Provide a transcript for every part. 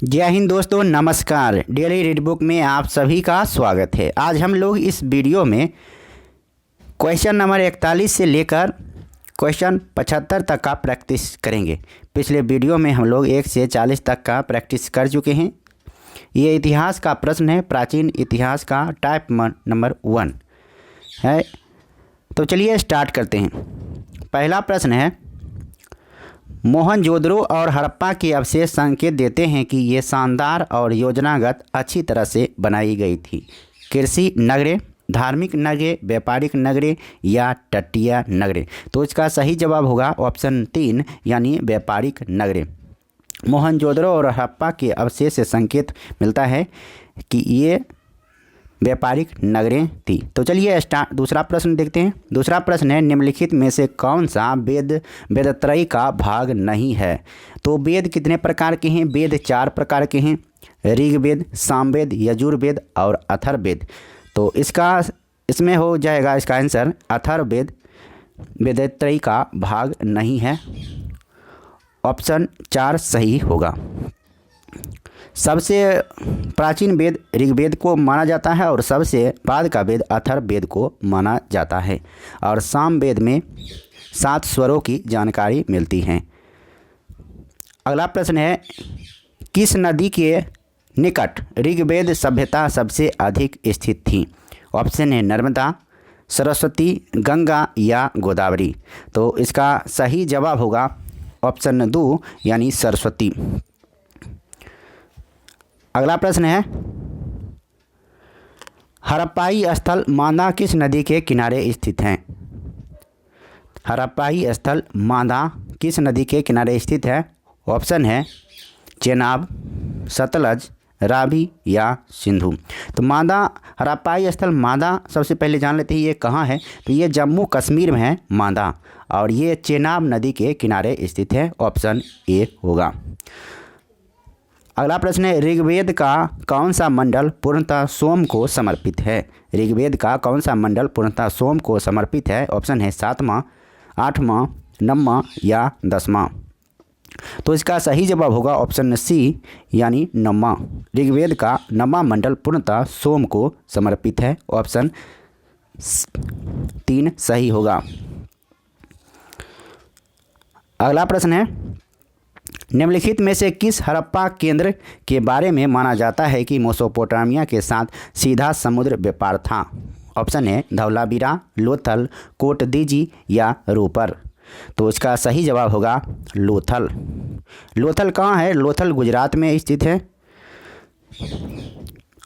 जय हिंद दोस्तों, नमस्कार। डेली रीड बुक में आप सभी का स्वागत है। आज हम लोग इस वीडियो में क्वेश्चन नंबर 41 से लेकर क्वेश्चन 75 तक का प्रैक्टिस करेंगे। पिछले वीडियो में हम लोग 1 से 40 तक का प्रैक्टिस कर चुके हैं। ये इतिहास का प्रश्न है, प्राचीन इतिहास का टाइप नंबर 1 है। तो चलिए स्टार्ट करते हैं। पहला प्रश्न है, मोहनजोदड़ो और हड़प्पा के अवशेष संकेत देते हैं कि ये शानदार और योजनागत अच्छी तरह से बनाई गई थी। कृषि नगरें, धार्मिक नगरें, व्यापारिक नगरें या तटीय नगरें। तो इसका सही जवाब होगा ऑप्शन 3 यानी व्यापारिक नगरें। मोहनजोदड़ो और हड़प्पा के अवशेष से संकेत मिलता है कि ये व्यापारिक नगरें थी। तो चलिए दूसरा प्रश्न देखते हैं। दूसरा प्रश्न है, निम्नलिखित में से कौन सा वेदत्रयी का भाग नहीं है? तो वेद कितने प्रकार के हैं? वेद 4 प्रकार के हैं, ऋग्वेद, सामवेद, यजुर्वेद और अथर्ववेद। तो इसमें हो जाएगा इसका आंसर अथर्ववेद वेदत्रयी का भाग नहीं है। ऑप्शन 4 सही होगा। सबसे प्राचीन वेद ऋग्वेद को माना जाता है और सबसे बाद का वेद अथर्ववेद को माना जाता है। और सामवेद में 7 स्वरों की जानकारी मिलती है। अगला प्रश्न है, किस नदी के निकट ऋग्वेद सभ्यता सबसे अधिक स्थित थी? ऑप्शन है नर्मदा, सरस्वती, गंगा या गोदावरी। तो इसका सही जवाब होगा ऑप्शन 2 यानी सरस्वती। अगला प्रश्न है, हड़प्पाई स्थल मांदा किस नदी के किनारे स्थित हैं? हड़प्पाई स्थल मांदा किस नदी के किनारे स्थित है? ऑप्शन है चेनाब, सतलज, रावी या सिंधु। तो मांदा, हड़प्पाई स्थल मांदा सबसे पहले जान लेते हैं ये कहाँ है। तो ये जम्मू कश्मीर में है मांदा, और ये चेनाब नदी के किनारे स्थित है। ऑप्शन ए होगा। अगला प्रश्न है, ऋग्वेद का कौन सा मंडल पूर्णतः सोम को समर्पित है? ऋग्वेद का कौन सा मंडल पूर्णतः सोम को समर्पित है? ऑप्शन है 7वां, 8वां, 9वां या 10वां। तो इसका सही जवाब होगा ऑप्शन सी यानी 9वां। ऋग्वेद का 9वां मंडल पूर्णतः सोम को समर्पित है। ऑप्शन 3 सही होगा। अगला प्रश्न है, निम्नलिखित में से किस हड़प्पा केंद्र के बारे में माना जाता है कि मेसोपोटामिया के साथ सीधा समुद्र व्यापार था? ऑप्शन है धवलावीरा, लोथल, कोटदीजी या रोपर। तो इसका सही जवाब होगा लोथल। लोथल कहाँ है? लोथल गुजरात में स्थित है।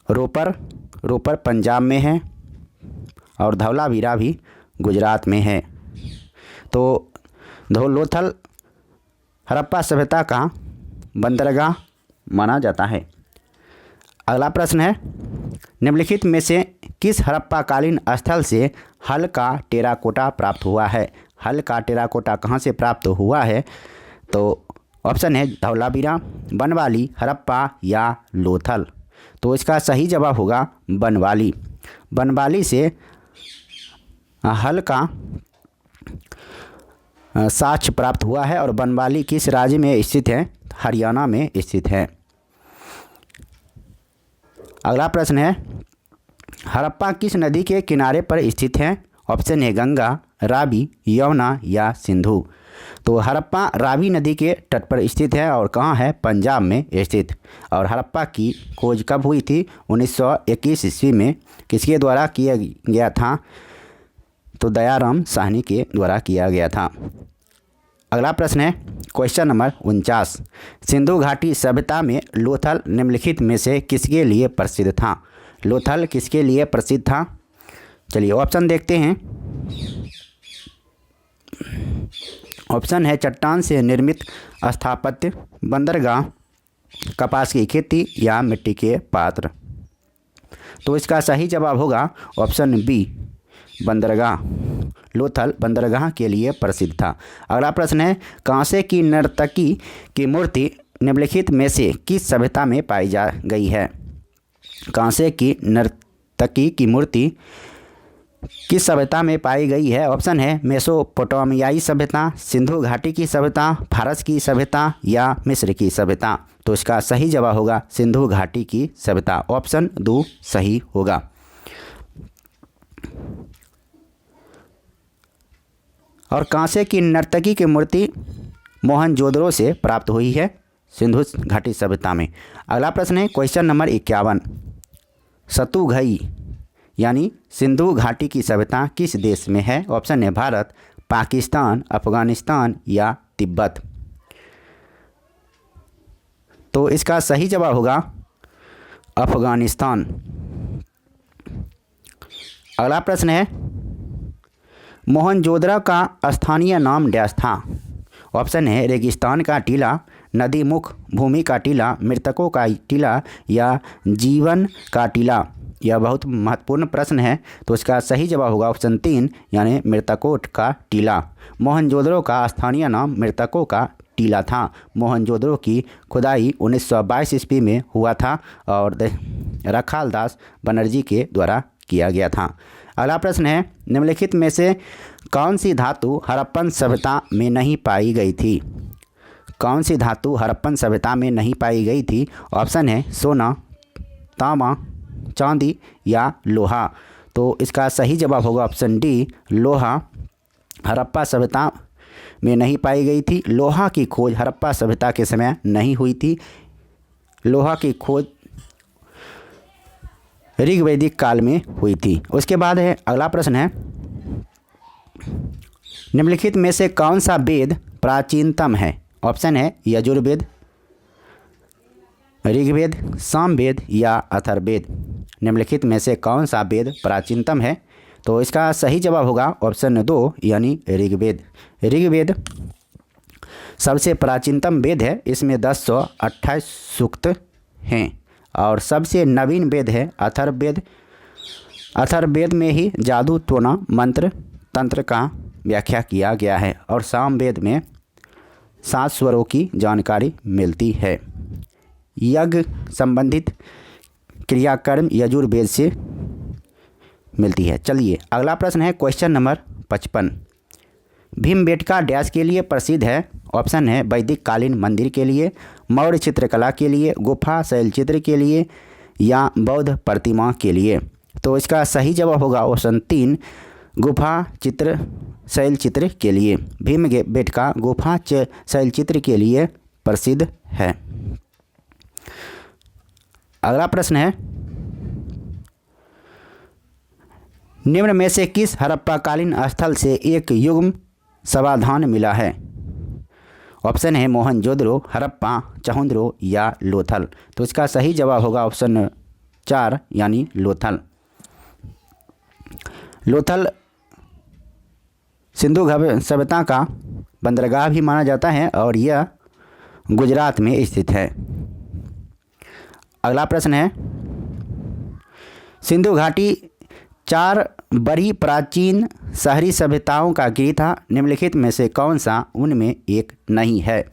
रोपर पंजाब में है और धवलावीरा भी गुजरात में है। तो लोथल हड़प्पा सभ्यता का बंदरगाह माना जाता है। अगला प्रश्न है, निम्नलिखित में से किस हड़प्पाकालीन स्थल से हल का टेराकोटा प्राप्त हुआ है? हल का टेराकोटा कहाँ से प्राप्त हुआ है? तो ऑप्शन है धवलावीरा, बनवाली, हड़प्पा या लोथल। तो इसका सही जवाब होगा बनवाली। बनवाली से हल का साक्ष्य प्राप्त हुआ है। और बनवाली किस राज्य में स्थित है? हरियाणा में स्थित है। अगला प्रश्न है, हड़प्पा किस नदी के किनारे पर स्थित है? ऑप्शन है गंगा, रावी, यमुना या सिंधु। तो हड़प्पा रावी नदी के तट पर स्थित है और कहाँ है? पंजाब में स्थित। और हड़प्पा की खोज कब हुई थी? 1921 ईस्वी में। किसके द्वारा किया गया था? तो दयाराम साहनी के द्वारा किया गया था। अगला प्रश्न है क्वेश्चन नंबर 49, सिंधु घाटी सभ्यता में लोथल निम्नलिखित में से किसके लिए प्रसिद्ध था? लोथल किसके लिए प्रसिद्ध था? चलिए ऑप्शन देखते हैं। ऑप्शन है चट्टान से निर्मित स्थापत्य, बंदरगाह, कपास की खेती या मिट्टी के पात्र। तो इसका सही जवाब होगा ऑप्शन बी बंदरगाह। लोथल बंदरगाह के लिए प्रसिद्ध था। अगला प्रश्न है, कांसे की नर्तकी की मूर्ति निम्नलिखित में से किस सभ्यता में पाई जा गई है? कांसे की नर्तकी की मूर्ति किस सभ्यता में पाई गई है? ऑप्शन है मेसोपोटामियाई सभ्यता, सिंधु घाटी की सभ्यता, फारस की सभ्यता या मिस्र की सभ्यता। तो इसका सही जवाब होगा सिंधु घाटी की सभ्यता। ऑप्शन 2 सही होगा। और कांसे की नर्तकी की मूर्ति मोहनजोदड़ो से प्राप्त हुई है? सिंधु घाटी सभ्यता में। अगला प्रश्न है क्वेश्चन नंबर 51। सतुघई यानी सिंधु घाटी की सभ्यता किस देश में है? ऑप्शन है भारत, पाकिस्तान, अफगानिस्तान या तिब्बत। तो इसका सही जवाब होगा अफगानिस्तान। अगला प्रश्न है मोहनजोदड़ो का स्थानीय नाम डैश था? ऑप्शन है रेगिस्तान का टीला, नदी मुख भूमि का टीला, मृतकों का टीला या जीवन का टीला। यह बहुत महत्वपूर्ण प्रश्न है। तो इसका सही जवाब होगा ऑप्शन 3 यानी मृतकों का टीला। मोहनजोदड़ो का स्थानीय नाम मृतकों का टीला था। मोहनजोदड़ो की खुदाई 1922 ईस्वी में हुआ था और रखाल दास बनर्जी के द्वारा किया गया था। अगला प्रश्न है निम्नलिखित में से कौन सी धातु हड़प्पन सभ्यता में नहीं पाई गई थी? कौन सी धातु हड़प्पन सभ्यता में नहीं पाई गई थी? ऑप्शन है सोना, तांबा, चांदी या लोहा। तो इसका सही जवाब होगा ऑप्शन डी लोहा। हड़प्पा सभ्यता में नहीं पाई गई थी। लोहा की खोज हड़प्पा सभ्यता के समय नहीं हुई थी। लोहा की खोज ऋग्वैदिक काल में हुई थी। उसके बाद है अगला प्रश्न है निम्नलिखित में से कौन सा वेद प्राचीनतम है? ऑप्शन है यजुर्वेद, ऋग्वेद, सामवेद या अथर्ववेद। निम्नलिखित में से कौन सा वेद प्राचीनतम है? तो इसका सही जवाब होगा ऑप्शन 2 यानी ऋग्वेद। ऋग्वेद सबसे प्राचीनतम वेद है। इसमें 1028 सूक्त हैं और सबसे नवीन वेद है अथर्ववेद। अथर्ववेद में ही जादू टोना मंत्र तंत्र का व्याख्या किया गया है और सामवेद में 7 स्वरों की जानकारी मिलती है। यज्ञ संबंधित क्रियाकर्म यजुर्वेद से मिलती है। चलिए अगला प्रश्न है क्वेश्चन नंबर 55। भीमबेटका डैश के लिए प्रसिद्ध है? ऑप्शन है वैदिक कालीन मंदिर के लिए, मौर्य चित्रकला के लिए, गुफा शैल चित्र के लिए या बौद्ध प्रतिमा के लिए। तो इसका सही जवाब होगा ऑप्शन 3 गुफा चित्र शैल चित्र के लिए। भीमबेटका गुफा शैल चित्र के लिए प्रसिद्ध है। अगला प्रश्न है निम्न में से किस हड़प्पाकालीन स्थल से एक युग्म समाधान मिला है? ऑप्शन है मोहनजोदड़ो, हड़प्पा, चहुंद्रो या लोथल। तो इसका सही जवाब होगा ऑप्शन 4 यानी लोथल। लोथल सिंधु सभ्यता का बंदरगाह भी माना जाता है और यह गुजरात में स्थित है। अगला प्रश्न है सिंधु घाटी 4 बड़ी प्राचीन शहरी सभ्यताओं का गिरी था। निम्नलिखित में से कौन सा उनमें एक नहीं है?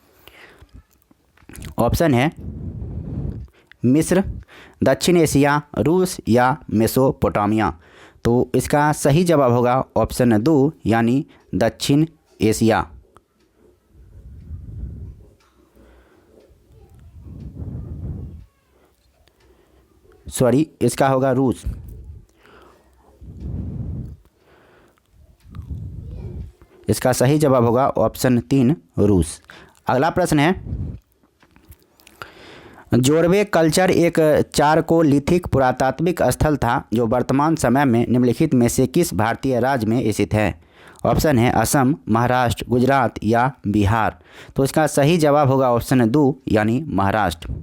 ऑप्शन है मिस्र, दक्षिण एशिया, रूस या मेसोपोटामिया। तो इसका सही जवाब होगा ऑप्शन 2 यानी दक्षिण एशिया। सॉरी, इसका होगा रूस। इसका सही जवाब होगा ऑप्शन 3 रूस। अगला प्रश्न है जोरवे कल्चर एक चारकोलिथिक पुरातात्विक स्थल था जो वर्तमान समय में निम्नलिखित में से किस भारतीय राज्य में स्थित है? ऑप्शन है असम, महाराष्ट्र, गुजरात या बिहार। तो इसका सही जवाब होगा ऑप्शन 2 यानी महाराष्ट्र।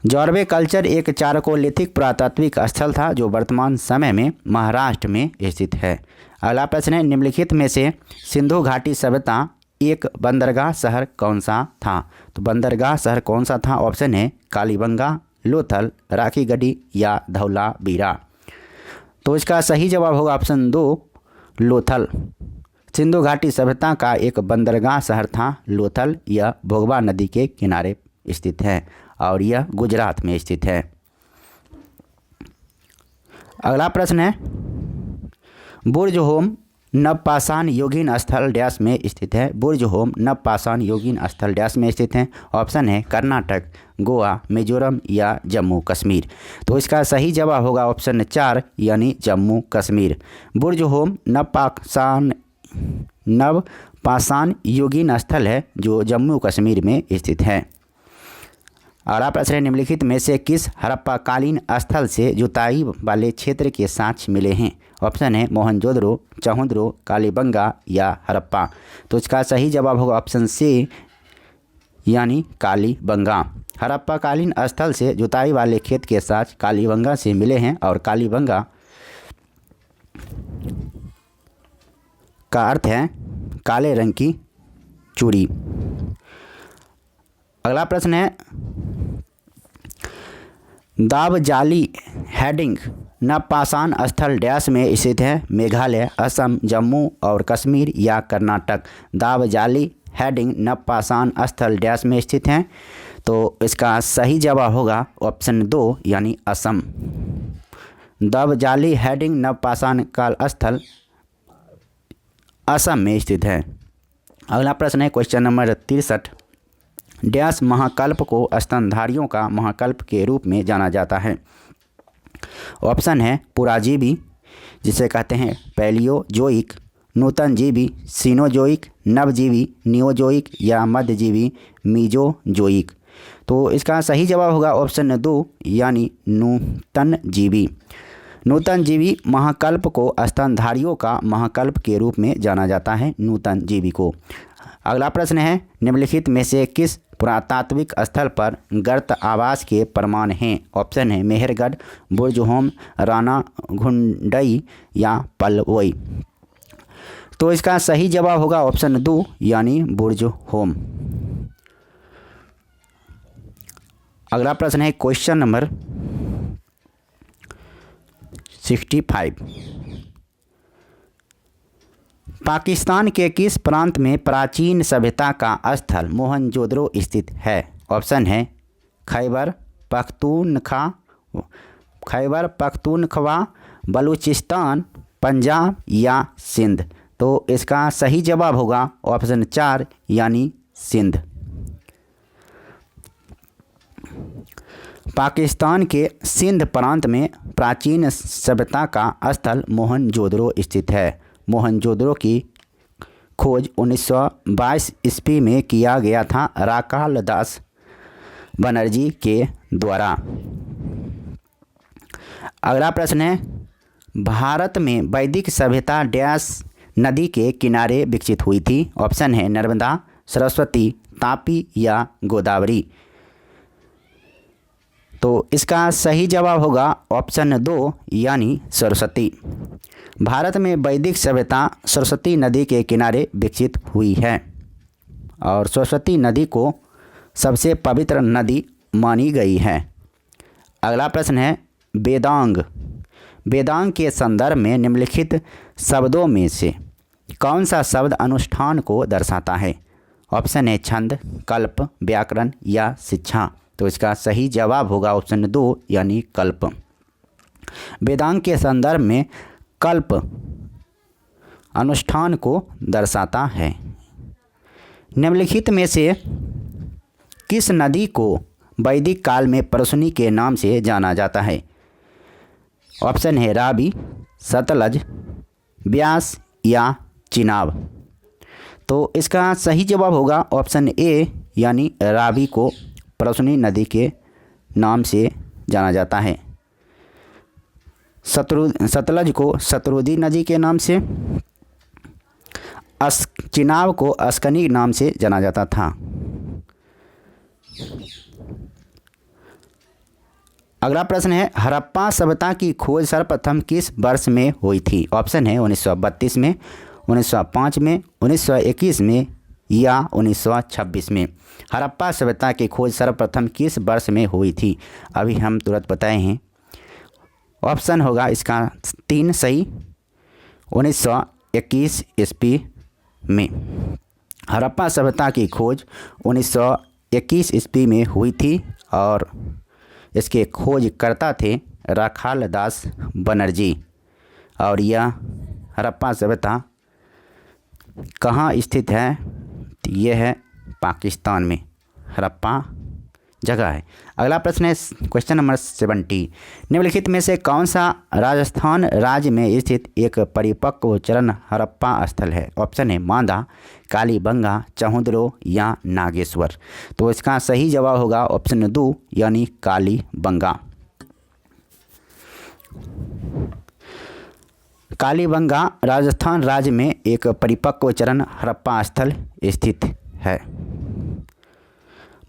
जोरवे कल्चर एक चारकोलिथिक पुरातात्विक स्थल था जो वर्तमान समय में महाराष्ट्र में स्थित है। अगला प्रश्न है निम्नलिखित में से सिंधु घाटी सभ्यता एक बंदरगाह शहर कौन सा था? तो बंदरगाह शहर कौन सा था? ऑप्शन है कालीबंगा, लोथल, राखीगढ़ी या धौलावीरा। तो इसका सही जवाब होगा ऑप्शन 2 लोथल। सिंधु घाटी सभ्यता का एक बंदरगाह शहर था लोथल। यह भोगवा नदी के किनारे स्थित है और यह गुजरात में स्थित है। अगला प्रश्न है बुर्ज होम नवपाषाण योगिन स्थल डैश में स्थित है। बुर्ज होम नवपाषाण योगिन स्थल डैश में स्थित है। ऑप्शन है कर्नाटक, गोवा, मिजोरम या जम्मू कश्मीर। तो इसका सही जवाब होगा ऑप्शन 4 यानी जम्मू कश्मीर। बुर्ज होम नवपाषाण योगिन स्थल है जो जम्मू कश्मीर में स्थित है। अगला प्रश्न है निम्नलिखित में से किस हड़प्पाकालीन स्थल से जुताई वाले क्षेत्र के साक्ष्य मिले हैं। ऑप्शन है मोहनजोदड़ो, चहुंद्रो, कालीबंगा या हड़प्पा। तो इसका सही जवाब होगा ऑप्शन सी यानी कालीबंगा। हड़प्पाकालीन स्थल से जुताई वाले खेत के साक्ष्य कालीबंगा से मिले हैं और कालीबंगा का अर्थ है काले रंग की चूड़ी। अगला प्रश्न है दावजाली हेडिंग नवपाषाण स्थल डैश में स्थित है। मेघालय, असम, जम्मू और कश्मीर या कर्नाटक। दावजाली हेडिंग नवपाषाण स्थल डैश में स्थित है। तो इसका सही जवाब होगा ऑप्शन 2 यानी असम। दावजाली हेडिंग नवपाषाण काल स्थल असम में स्थित है। अगला प्रश्न है क्वेश्चन नंबर 63 डैश महाकल्प को स्तनधारियों का महाकल्प के रूप में जाना जाता है। ऑप्शन है पुराजीवी जिसे कहते हैं पैलियोजोइक, नूतन जीवी सीनोजोइक, नवजीवी नियोजोइक या मध्यजीवी मीजोजोइक। तो इसका सही जवाब होगा ऑप्शन 2 यानी नूतन जीवी। नूतन जीवी महाकल्प को स्तनधारियों का महाकल्प के रूप में जाना जाता है नूतन जीवी को। अगला प्रश्न है निम्नलिखित में से किस पुरातात्विक स्थल पर गर्त आवास के प्रमाण हैं। ऑप्शन है मेहरगढ़, बुर्ज होम, राना घुंडई या पलवई। तो इसका सही जवाब होगा ऑप्शन 2 यानी बुर्ज होम। अगला प्रश्न है क्वेश्चन नंबर 65 पाकिस्तान के किस प्रांत में प्राचीन सभ्यता का स्थल मोहनजोदड़ो स्थित है। ऑप्शन है खैबर पख्तूनख्वा, बलूचिस्तान, पंजाब या सिंध। तो इसका सही जवाब होगा ऑप्शन 4 यानी सिंध। पाकिस्तान के सिंध प्रांत में प्राचीन सभ्यता का स्थल मोहनजोदड़ो स्थित है। मोहनजोदड़ो की खोज 1922 ईस्वी में किया गया था राखाल दास बनर्जी के द्वारा। अगला प्रश्न है भारत में वैदिक सभ्यता डैश नदी के किनारे विकसित हुई थी। ऑप्शन है नर्मदा, सरस्वती, तापी या गोदावरी। तो इसका सही जवाब होगा ऑप्शन 2 यानी सरस्वती। भारत में वैदिक सभ्यता सरस्वती नदी के किनारे विकसित हुई है और सरस्वती नदी को सबसे पवित्र नदी मानी गई है। अगला प्रश्न है वेदांग। वेदांग के संदर्भ में निम्नलिखित शब्दों में से कौन सा शब्द अनुष्ठान को दर्शाता है। ऑप्शन है छंद, कल्प, व्याकरण या शिक्षा। तो इसका सही जवाब होगा ऑप्शन 2 यानी कल्प। वेदांग के संदर्भ में कल्प अनुष्ठान को दर्शाता है। निम्नलिखित में से किस नदी को वैदिक काल में परसुनी के नाम से जाना जाता है। ऑप्शन है रावी, सतलज, ब्यास या चिनाब। तो इसका सही जवाब होगा ऑप्शन ए यानी रावी को परसुनी नदी के नाम से जाना जाता है। सतलज को शतरुदी नदी के नाम से, चिनाब को अस्कनी नाम से जाना जाता था। अगला प्रश्न है हड़प्पा सभ्यता की खोज सर्वप्रथम किस वर्ष में हुई थी। ऑप्शन है 1932 में, 1905 में, 1921 में या 1926 में। हड़प्पा सभ्यता की खोज सर्वप्रथम किस वर्ष में हुई थी अभी हम तुरंत बताए हैं। ऑप्शन होगा इसका 3 सही 1921 ईस्वी में। हड़प्पा सभ्यता की खोज 1921 ईस्वी में हुई थी और इसके खोजकर्ता थे राखाल दास बनर्जी। और यह हड़प्पा सभ्यता कहाँ स्थित है? तो ये है पाकिस्तान में हड़प्पा जगह है। अगला प्रश्न है क्वेश्चन नंबर 70। निम्नलिखित में से कौन सा राजस्थान राज्य में स्थित एक परिपक्व चरण हड़प्पा स्थल है? ऑप्शन है मांदा, कालीबंगा, चहुंदरो या नागेश्वर। तो इसका सही जवाब होगा ऑप्शन 2 यानी कालीबंगा। कालीबंगा राजस्थान राज्य में एक परिपक्व चरण हड़प्पा स्थल स्थित है।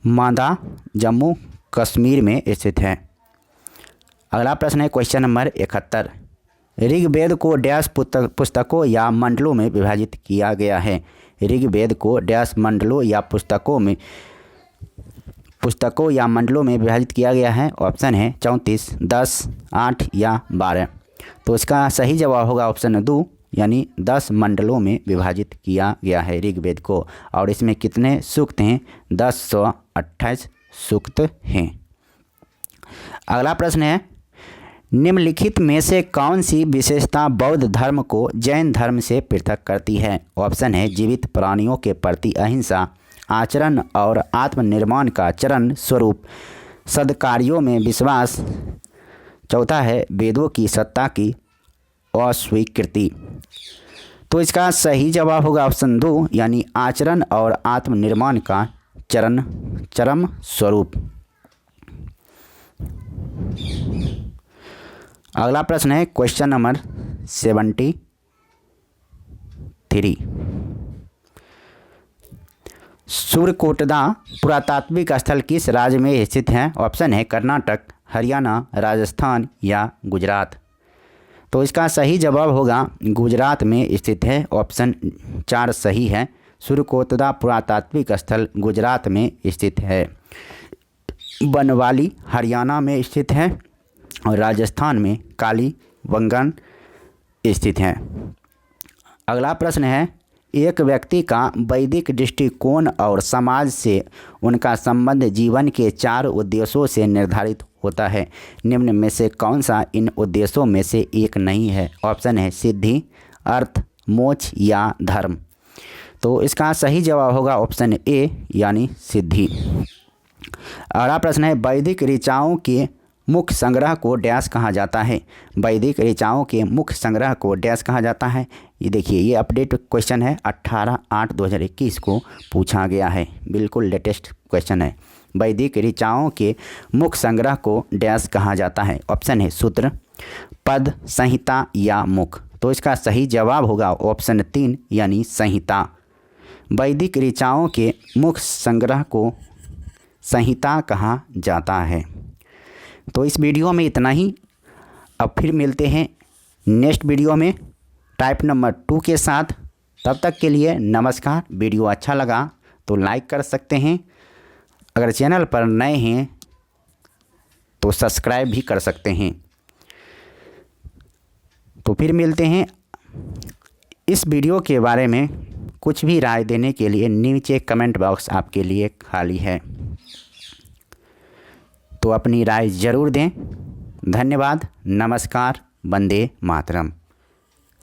मांदा जम्मू कश्मीर में स्थित है। अगला प्रश्न है क्वेश्चन नंबर 71। ऋग्वेद को डैश पुस्तकों या मंडलों में विभाजित किया गया है? ऋग्वेद को डैश मंडलों या पुस्तकों या मंडलों में विभाजित किया गया है? ऑप्शन है 34, 10, 8 या 12। तो इसका सही जवाब होगा ऑप्शन 2 यानी 10 मंडलों में विभाजित किया गया है ऋग्वेद को। और इसमें कितने सूक्त हैं? 1028 सूक्त हैं। अगला प्रश्न है निम्नलिखित में से कौन सी विशेषता बौद्ध धर्म को जैन धर्म से पृथक करती है? ऑप्शन है जीवित प्राणियों के प्रति अहिंसा, आचरण और आत्मनिर्माण का चरण स्वरूप, सद्कार्यों में विश्वास, चौथा है वेदों की सत्ता की अस्वीकृति। तो इसका सही जवाब होगा ऑप्शन 2 यानी आचरण और आत्मनिर्माण का चरम स्वरूप। अगला प्रश्न है क्वेश्चन नंबर 73। सूर्यकोटदा पुरातात्विक स्थल किस राज्य में स्थित है? ऑप्शन है कर्नाटक, हरियाणा, राजस्थान या गुजरात। तो इसका सही जवाब होगा गुजरात में स्थित है। ऑप्शन 4 सही है। सूर्यकोटदा पुरातात्विक स्थल गुजरात में स्थित है। बनवाली हरियाणा में स्थित है और राजस्थान में कालीबंगन स्थित है। अगला प्रश्न है एक व्यक्ति का वैदिक दृष्टिकोण और समाज से उनका संबंध जीवन के 4 उद्देश्यों से निर्धारित होता है। निम्न में से कौन सा इन उद्देश्यों में से एक नहीं है? ऑप्शन है सिद्धि, अर्थ, मोक्ष या धर्म। तो इसका सही जवाब होगा ऑप्शन ए यानी सिद्धि। अगला प्रश्न है वैदिक ऋचाओं के मुख्य संग्रह को डैश कहा जाता है? वैदिक ऋचाओं के मुख्य संग्रह को डैश कहा जाता है? ये देखिए ये अपडेट क्वेश्चन है 18/8/2021 को पूछा गया है। बिल्कुल लेटेस्ट क्वेश्चन है। वैदिक ऋचाओं के मुख्य संग्रह को डैश कहा जाता है? ऑप्शन है सूत्र, पद, संहिता या मुख। तो इसका सही जवाब होगा ऑप्शन 3 यानी संहिता। वैदिक ऋचाओं के मुख्य संग्रह को संहिता कहा जाता है। तो इस वीडियो में इतना ही। अब फिर मिलते हैं नेक्स्ट वीडियो में टाइप नंबर 2 के साथ। तब तक के लिए नमस्कार। वीडियो अच्छा लगा तो लाइक कर सकते हैं। अगर चैनल पर नए हैं तो सब्सक्राइब भी कर सकते हैं। तो फिर मिलते हैं। इस वीडियो के बारे में कुछ भी राय देने के लिए नीचे कमेंट बॉक्स आपके लिए खाली है, तो अपनी राय ज़रूर दें। धन्यवाद। नमस्कार। वंदे मातरम।